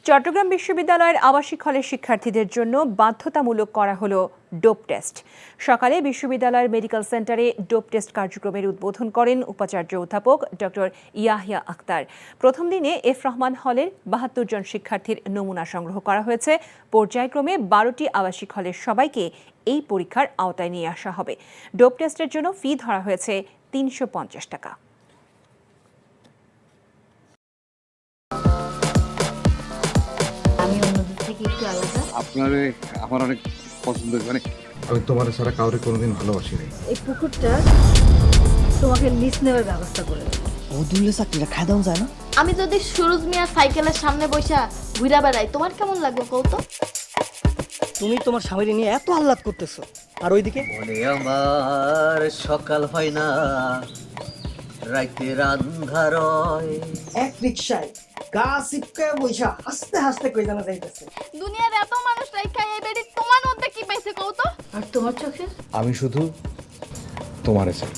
চট্টগ্রাম বিশ্ববিদ্যালয়ের আবাসিক হলের শিক্ষার্থীদের জন্য বাধ্যতামূলক করা হলো ডোপ টেস্ট। সকালে বিশ্ববিদ্যালয়ের মেডিকেল সেন্টারে ডোপ টেস্ট কার্যক্রমের উদ্বোধন করেন উপাচার্য অধ্যাপক ডক্টর ইয়াহিয়া আক্তার। প্রথম দিনে এফ রহমান হলের ৭২ জন শিক্ষার্থীর নমুনা সংগ্রহ করা হয়েছে। পর্যায়ক্রমে ১২টি আবাসিক হলের সবাইকে এই পরীক্ষার আওতায় নিয়ে আসা হবে। ডোপ টেস্টের জন্য ফি ধরা হয়েছে ৩৫০ টাকা। আমার অনেক পছন্দ, মানে আমি তোমার ছাড়া কাউরে কোনোদিন ভালোবাসি নাই। এই পুকুরটা তোমাকে লিজ নেওয়ার ব্যবস্থা করে দেবো। বদুল্লে চাকরিটা খাই দাও যায় না। আমি যদি সুরজ মিয়ার সাইকেলের সামনে বসা ঘুরা বেড়াই, তোমার কেমন লাগবে কৌতো? তুমি তোমার স্বামীর নিয়ে এত আহ্লাদ করতেছো, আর ওইদিকে বলে আমার সকাল হয় না, রাইতের আন্ধার হয়। এক রিকশায় গা সিপকায় বইসা হাসতে হাসতে কই জানা যাইতেছে। দুনিয়ার এত মানুষ রাইখা এই বেডি তোমার মধ্যে কি পাইছে কৌতো? আর তোমার চোখে আমি শুধু তোমারে চাই।